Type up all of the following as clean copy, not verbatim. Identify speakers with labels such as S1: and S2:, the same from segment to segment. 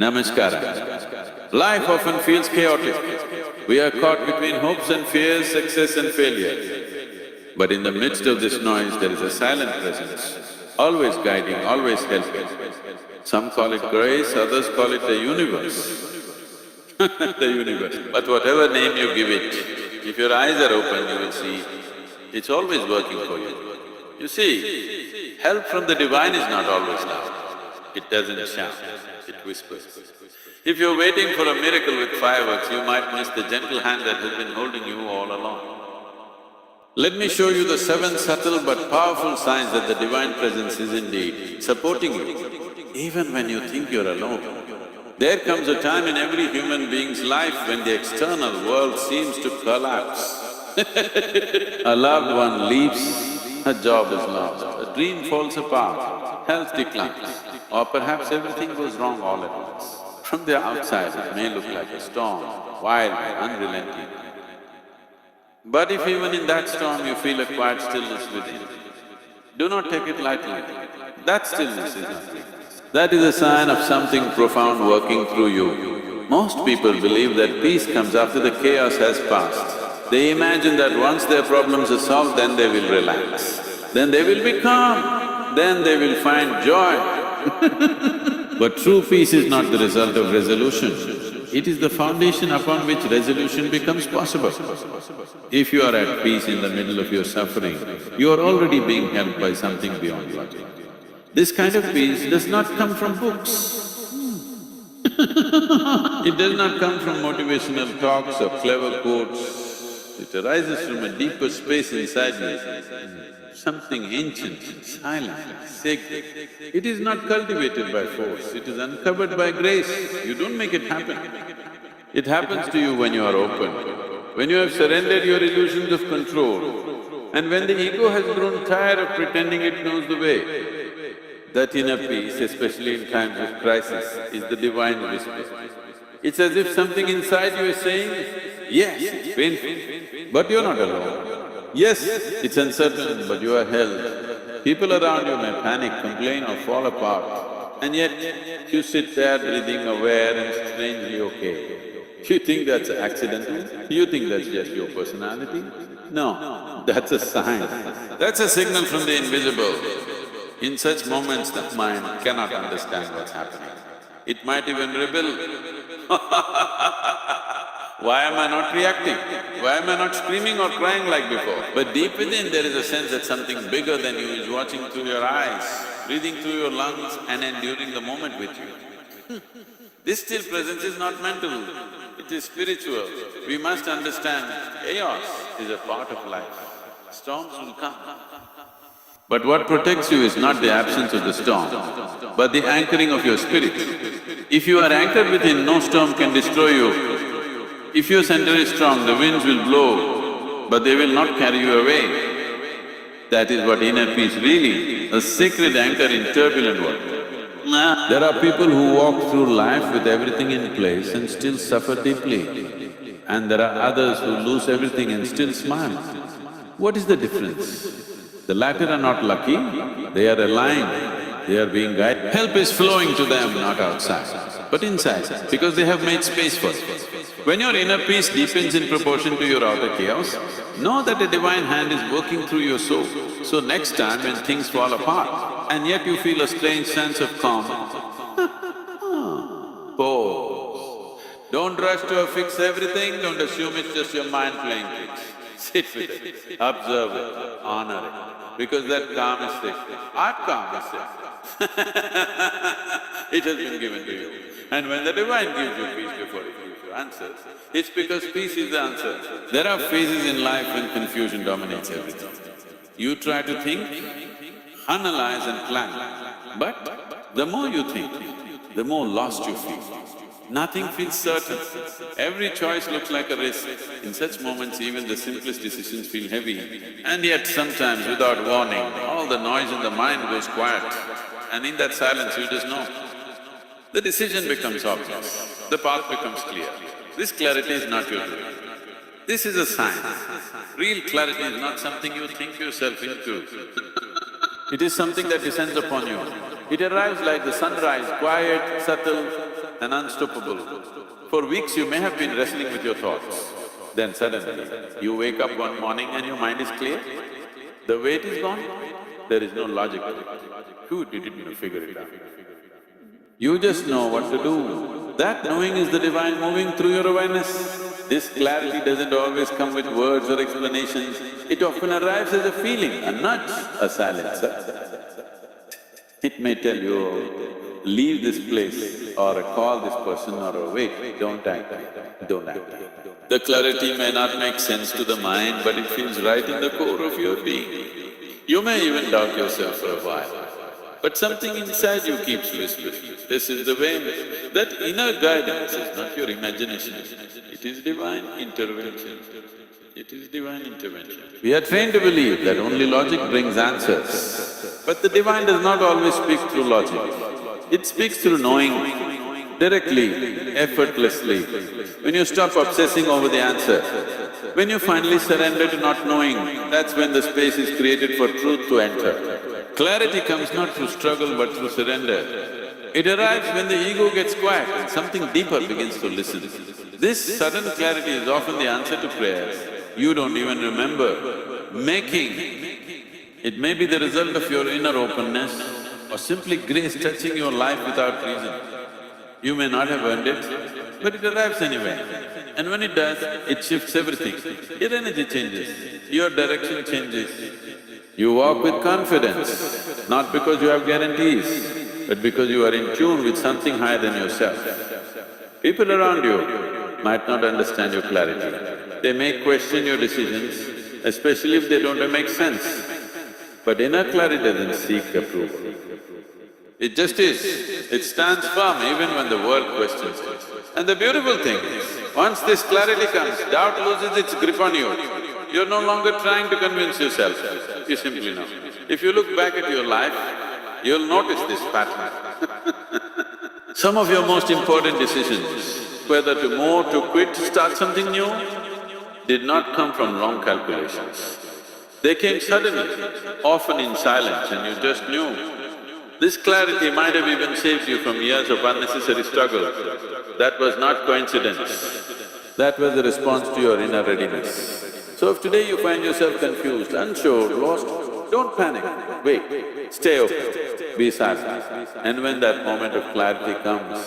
S1: Namaskara. Life often feels chaotic. We are caught between hopes and fears, success and failure. But in the midst of this noise, there is a silent presence, always guiding, always helping. Some call it grace, others call it the universe. The universe. But whatever name you give it, if your eyes are open, you will see it's always working for you. You see, help from the divine is not always loud. It doesn't shout, it whispers. If you're waiting for a miracle with fireworks, you might miss the gentle hand that has been holding you all along. Let me show you the 7 subtle but powerful signs that the divine presence is indeed supporting you, even when you think you're alone. There comes a time in every human being's life when the external world seems to collapse. A loved one leaves, a job is lost, a dream falls apart, health declines, or perhaps everything goes wrong all at once. From the outside, it may look like a storm, wild and unrelenting. But if even in that storm you feel a quiet stillness within, do not take it lightly. That stillness is nothing. That is a sign of something profound working through you. Most people believe that peace comes after the chaos has passed. They imagine that once their problems are solved, then they will relax. Then they will be calm, then they will find joy. But true peace is not the result of resolution. It is the foundation upon which resolution becomes possible. If you are at peace in the middle of your suffering, you are already being helped by something beyond logic. This kind of peace does not come from books. It does not come from motivational talks or clever quotes. It arises from a deeper space inside you, something ancient, silent, sacred. It is not cultivated by force, it is uncovered by grace. You don't make it happen. It happens to you when you are open, when you have surrendered your illusions of control, and when the ego has grown tired of pretending it knows the way. That inner peace, especially in times of crisis, is the divine whisper. It's as if something inside you is saying, yes, it's painful, but you're not alone. Yes, it's uncertain, but you are held. People around you may panic, complain or fall apart, and yet you sit there breathing aware and strangely okay. You think that's accidental? You think that's just your personality? No, that's a sign. That's a signal from the invisible. In such moments, the mind cannot understand what's happening. It might even rebel. Why am I not reacting? Why am I not screaming or crying like before? But deep within, there is a sense that something bigger than you is watching through your eyes, breathing through your lungs and enduring the moment with you. This still presence is not mental, it is spiritual. We must understand chaos is a part of life. Storms will come. But what protects you is not the absence of the storm, but the anchoring of your spirit. If you are anchored within, no storm can destroy you. If your center is strong, the winds will blow, but they will not carry you away. That is what inner peace really, a sacred anchor in turbulent world. There are people who walk through life with everything in place and still suffer deeply. And there are others who lose everything and still smile. What is the difference? The latter are not lucky, they are aligned, they are being guided. Help is flowing to them, not outside, but inside, because they have made space for it. When your inner peace deepens in proportion to your outer chaos, know that a divine hand is working through your soul. So next time when things fall apart, and yet you feel a strange sense of calm, pause. Don't rush to fix everything, don't assume it's just your mind playing tricks. Sit with it, observe it, honor it, because that calm is sacred. Our calm is sacred. It has been given to you. And when the divine gives you peace before it gives you answers, it's because peace is the answer. There are phases in life when confusion dominates everything. You try to think, analyze and plan, but the more you think, the more lost you feel. Nothing feels certain. Every choice looks like a risk. In such moments, even the simplest decisions feel heavy. And yet sometimes, without warning, all the noise in the mind goes quiet. And in that silence, you just know. The decision becomes obvious, the path becomes clear. This clarity is not your doing. This is a sign. Real clarity is not something you think yourself into. It is something that descends upon you. It arrives like the sunrise, quiet, subtle, and unstoppable. For weeks you may have been wrestling with your thoughts. Then suddenly, you wake up one morning and your mind is clear. The weight is gone, there is no logic. Who didn't figure it out? You just know what to do. That knowing is the divine moving through your awareness. This clarity doesn't always come with words or explanations. It often arrives as a feeling, a nudge, a silencer. It may tell you, leave this place, or call this person, or wait, don't act, don't act. The clarity may not make sense to the mind, but it feels right in the core of your being. You may even doubt yourself for a while, but something inside you keeps whispering, this is the way. That inner guidance is not your imagination, it is divine intervention. It is divine intervention. We are trained to believe that only logic brings answers, but the divine does not always speak through logic. It speaks through knowing, directly, effortlessly. When you stop obsessing over the answer, when you finally surrender to not knowing, that's when the space is created for truth to enter. Clarity comes not through struggle but through surrender. It arrives when the ego gets quiet and something deeper begins to listen. This sudden clarity is often the answer to prayers you don't even remember making. It may be the result of your inner openness or simply grace touching your life without reason. You may not have earned it, but it arrives anyway. And when it does, it shifts everything. Your energy changes, your direction changes. You walk with confidence, not because you have guarantees, but because you are in tune with something higher than yourself. People around you might not understand your clarity. They may question your decisions, especially if they don't make sense. But inner clarity doesn't seek approval. It just is. It stands firm even when the world questions it. And the beautiful thing is, once this clarity comes, doubt loses its grip on you. You're no longer trying to convince yourself, you simply know. If you look back at your life, you'll notice this pattern. Some of your most important decisions, whether to move, to quit, to start something new, did not come from wrong calculations. They came suddenly, often in silence, and you just knew. This clarity might have even saved you from years of unnecessary struggle. That was not coincidence. That was the response to your inner readiness. So if today you find yourself confused, unsure, lost, don't panic, wait, stay open, be silent. And when that moment of clarity comes,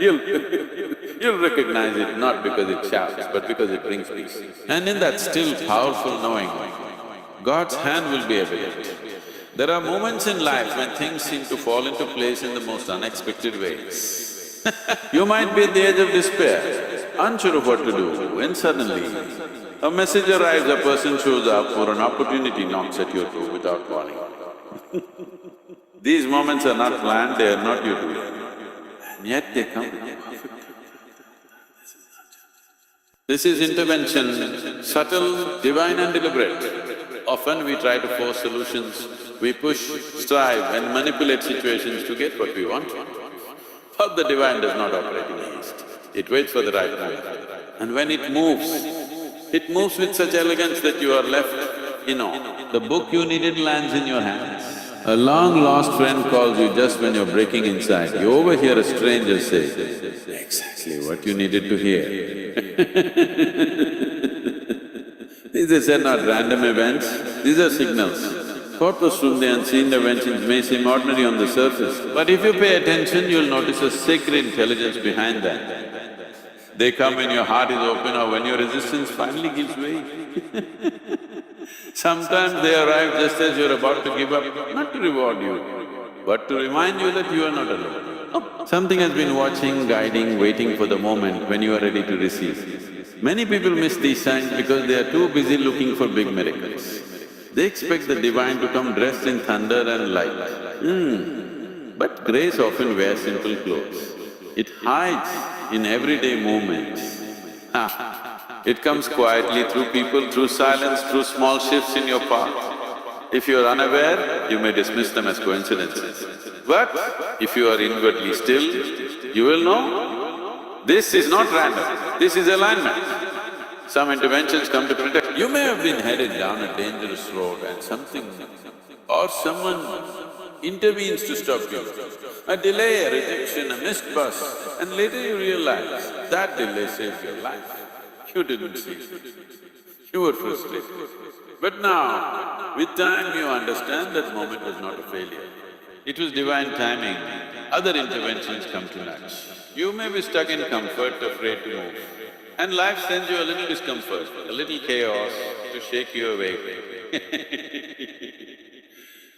S1: you'll recognize it not because it shouts, but because it brings peace. And in that still powerful knowing, God's hand will be evident. There are moments in life when things seem to fall into place in the most unexpected ways. You might be at the edge of despair, unsure of what to do, when suddenly a message arrives, a person shows up, or an opportunity knocks at your door without warning. These moments are not planned, they are not your doing, and yet they come. This is intervention, subtle, divine and deliberate. Often we try to force solutions, we push, strive and manipulate situations to get what we want. But the divine does not operate in haste, it waits for the right moment. And when it moves with such elegance that you are left in awe. The book you needed lands in your hands. A long-lost friend calls you just when you're breaking inside. You overhear a stranger say, exactly what you needed to hear. These are not random events, these are signals. Corpus from the unseen interventions may seem ordinary on the surface, but if you pay attention, you'll notice a sacred intelligence behind that. They come when your heart is open or when your resistance finally gives way. Sometimes they arrive just as you're about to give up, not to reward you, but to remind you that you are not alone. Something has been watching, guiding, waiting for the moment when you are ready to receive. Many people miss these signs because they are too busy looking for big miracles. They expect the divine to come dressed in thunder and light. But grace often wears simple clothes. It hides in everyday movements. It comes quietly through people, through silence, through small shifts in your path. If you are unaware, you may dismiss them as coincidences. But if you are inwardly still, you will know, this is not random, this is alignment. Some interventions come to protect. You may have been headed down a dangerous road and something or someone intervenes to stop you. A delay, a rejection, a missed bus, and later you realize that delay saved your life. You didn't see it. You were frustrated. But now, with time you understand that moment was not a failure. It was divine timing. Other interventions come to match. You may be stuck in comfort, afraid to move. And life sends you a little discomfort, a little chaos to shake you awake.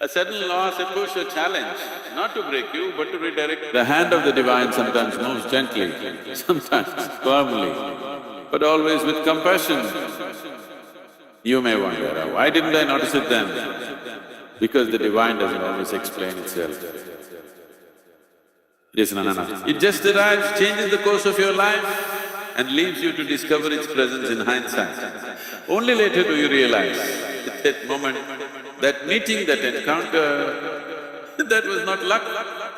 S1: A sudden loss, a push, a challenge, not to break you, but to redirect. The hand of the divine sometimes moves gently, sometimes firmly, but always with compassion. You may wonder, why didn't I notice it then? Because the divine doesn't always explain itself. Yes, no. It just arrives, changes the course of your life and leaves you to discover its presence in hindsight. Only later do you realize, at that moment, that meeting, that encounter, that was not luck,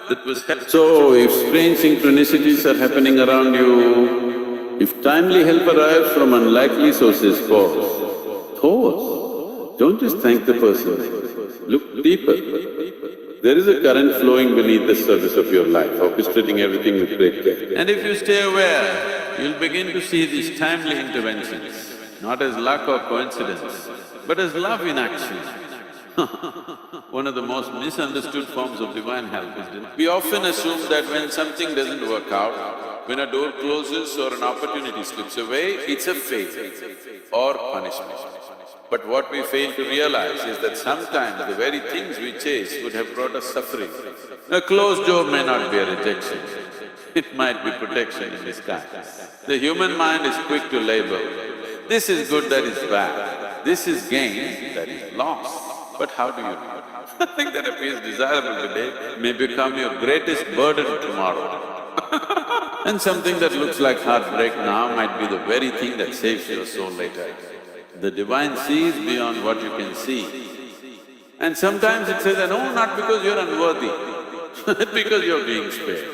S1: that was help. So, if strange synchronicities are happening around you, if timely help arrives from unlikely sources, pause. Don't just thank the person, look deeper. There is a current flowing beneath the surface of your life, orchestrating everything with great care. And if you stay aware, you'll begin to see these timely interventions, not as luck or coincidence, but as love in action. One of the most misunderstood forms of divine help is we often assume that when something doesn't work out, when a door closes or an opportunity slips away, it's a failure or punishment. But what we fail to realize is that sometimes the very things we chase would have brought us suffering. A closed door may not be a rejection, it might be protection in disguise. The human mind is quick to label, this is good, that is bad, this is gain, that is loss. But how do you know? Something that appears desirable today may become your greatest burden tomorrow. And something that looks like heartbreak now might be the very thing that saves your soul later. The divine sees beyond what you can see. And sometimes it says, no, not because you're unworthy, because you're being spared.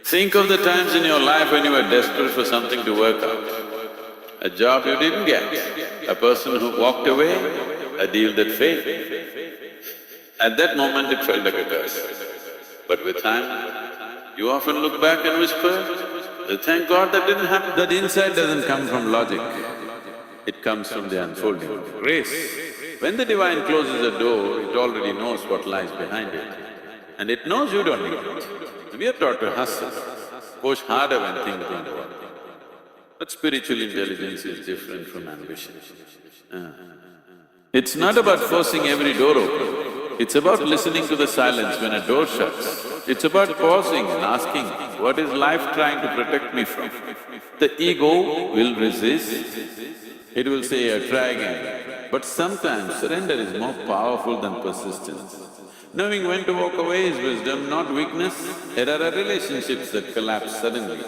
S1: Think of the times in your life when you were desperate for something to work out. A job you didn't get, a person who walked away, a deal that failed. At that moment it felt like a curse. But with time, you often look back and whisper, thank God that didn't happen. That insight doesn't come from logic. It comes from the unfolding of grace. When the divine closes a door, it already knows what lies behind it. And it knows you don't need it. We are taught to hustle, push harder when things don't work. But spiritual intelligence is different from ambition. It's not about forcing every door open, it's about listening to the silence when a door shuts. It's about pausing and asking, what is life trying to protect me from? The ego will resist. It will say, try again. But sometimes surrender is more powerful than persistence. Knowing when to walk away is wisdom, not weakness. There are relationships that collapse suddenly,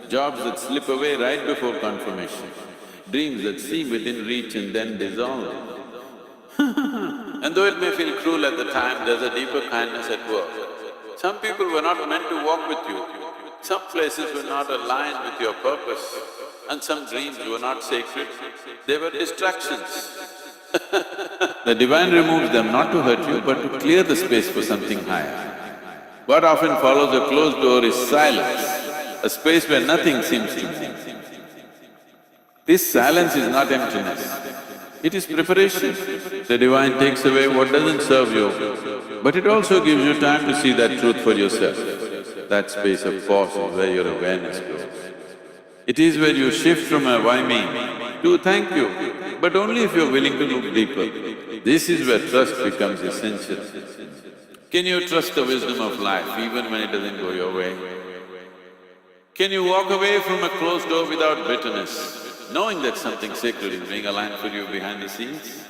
S1: jobs that slip away right before confirmation, dreams that seem within reach and then dissolve. And though it may feel cruel at the time, there's a deeper kindness at work. Some people were not meant to walk with you, some places were not aligned with your purpose, and some dreams were not sacred, they were distractions. The divine removes them not to hurt you, but to clear the space for something higher. What often follows a closed door is silence, a space where nothing seems to be. This silence is not emptiness, it is preparation. The divine takes away what doesn't serve you, but it also gives you time to see that truth for yourself. That space of pause is where your awareness grows. It is where you shift from a why me to thank you, but only if you're willing to look deeper. This is where trust becomes essential. Can you trust the wisdom of life even when it doesn't go your way? Can you walk away from a closed door without bitterness, knowing that something sacred is being aligned for you behind the scenes?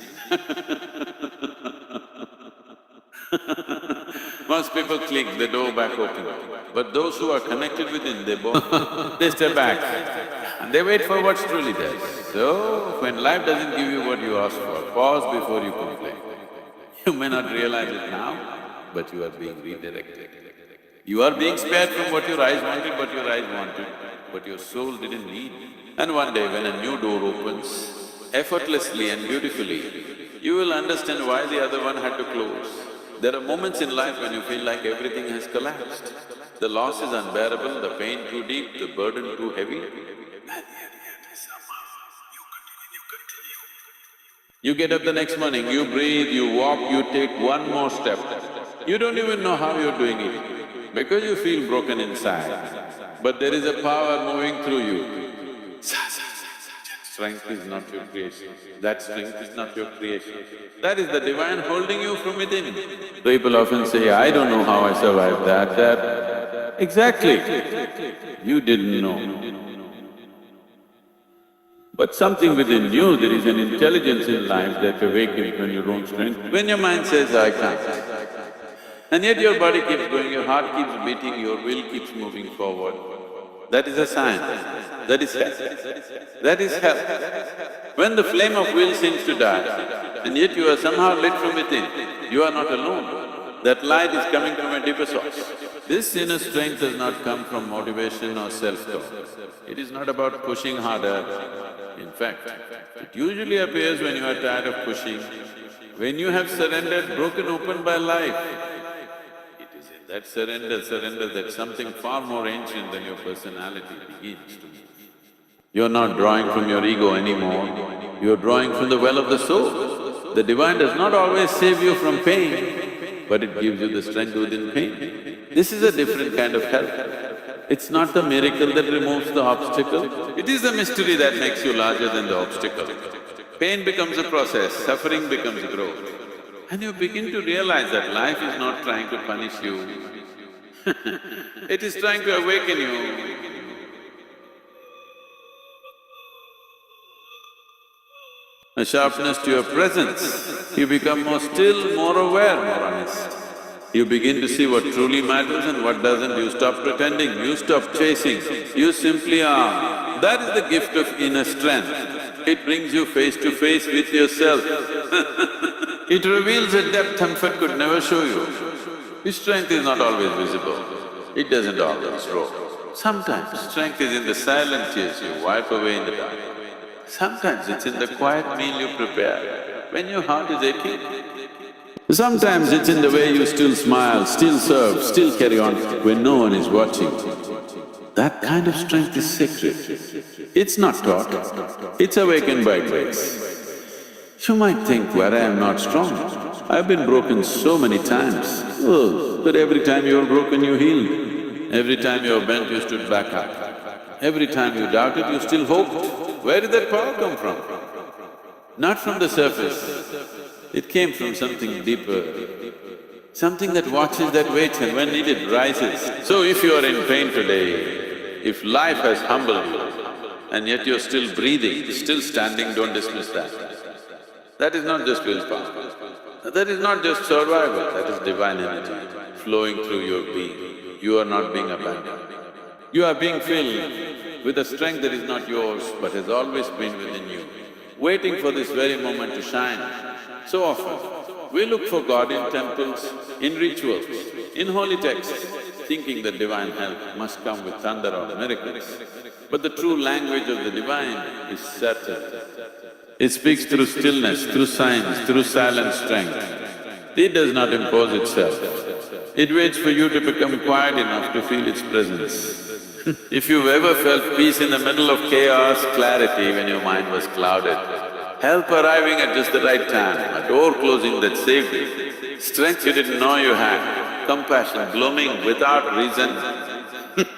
S1: Most people click the door back open, but those who are connected within, they step back and they wait for what's truly theirs. So, when life doesn't give you what you asked for, pause before you complain. You may not realize it now, but you are being redirected. You are being spared from what your eyes wanted, but your soul didn't need. And one day when a new door opens, effortlessly and beautifully, you will understand why the other one had to close. There are moments in life when you feel like everything has collapsed. The loss is unbearable, the pain too deep, the burden too heavy. You get up the next morning, you breathe, you walk, you take one more step. You don't even know how you're doing it, because you feel broken inside. But there is a power moving through you. Strength is not your creation, that strength is not your creation. That is the divine holding you from within. People often say, I don't know how I survived that. Exactly, you didn't know. But something within you, there is an intelligence in life that awakens when you don't strength. When your mind says, I can't, and yet your body keeps going, your heart keeps beating, your will keeps moving forward, that is a sign, that is help. That is help. When the flame of will seems to die, and yet you are somehow lit from within, you are not alone. That light is coming from a deeper source. This inner strength does not come from motivation or self-talk. It is not about pushing harder. In fact, it usually appears when you are tired of pushing, when you have surrendered, broken open by life. It is in that surrender that something far more ancient than your personality begins to move. You're not drawing from your ego anymore, you're drawing from the well of the soul. The divine does not always save you from pain, but it gives you the strength within pain. This is a different kind of help. It's not the miracle that removes the obstacle, it is the mystery that makes you larger than the obstacle. Pain becomes a process, suffering becomes growth. And you begin to realize that life is not trying to punish you, it is trying to awaken you. A sharpness to your presence, you become more still, more aware, more honest. You begin to see what truly matters and what doesn't, you stop pretending, you stop chasing, you simply are. That is the gift of inner strength. It brings you face to face with yourself. It reveals a depth comfort could never show you. Its strength is not always visible, it doesn't always roar. Sometimes strength is in the silent tears you wipe away in the dark. Sometimes it's in the quiet meal you prepare when your heart is aching. Sometimes it's in the way you still smile, still serve, still carry on when no one is watching. That kind of strength is sacred. It's not taught, it's awakened by grace. You might think, where I am not strong, I've been broken so many times. Oh, but every time you were broken, you healed. Every time you were bent, you stood back up. Every time you doubted, you still hoped. Where did that power come from? Not from the surface, it came from something deeper, something that watches, that waits and when needed rises. So if you are in pain today, if life has humbled you and yet you're still breathing, still standing, don't dismiss that. That is not just willpower, that is not just survival, that is divine energy flowing through your being. You are not being abandoned. You are being filled with a strength that is not yours but has always been within you, waiting for this very moment to shine. So often, we look for God in temples, in rituals, in holy texts, thinking that divine help must come with thunder or miracles. But the true language of the divine is certain. It speaks through stillness, through signs, through silent strength. It does not impose itself. It waits for you to become quiet enough to feel its presence. If you've ever felt peace in the middle of chaos, clarity when your mind was clouded, help arriving at just the right time, a door closing that saved you, strength you didn't know you had, compassion blooming without reason,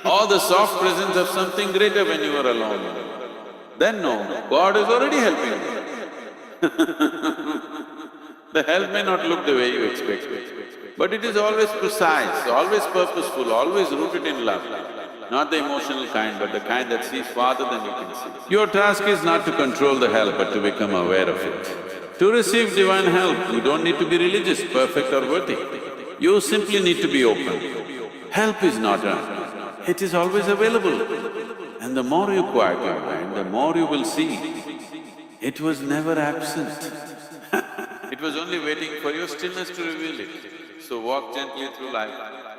S1: or the soft presence of something greater when you were alone, then know, God is already helping you. The help may not look the way you expect, but it is always precise, always purposeful, always rooted in love. Not the emotional kind, but the kind that sees farther than you can see. Your task is not to control the help, but to become aware of it. To receive divine help, you don't need to be religious, perfect or worthy. You simply need to be open. Help is not earned, it is always available. And the more you quiet your mind, the more you will see, it was never absent. It was only waiting for your stillness to reveal it. So walk gently through life,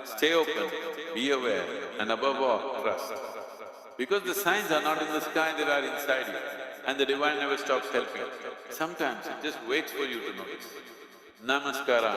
S1: stay open, be aware, and above all, trust. Because the signs are not in the sky, they are inside you, and the divine never stops helping. Sometimes it just waits for you to notice. Namaskara.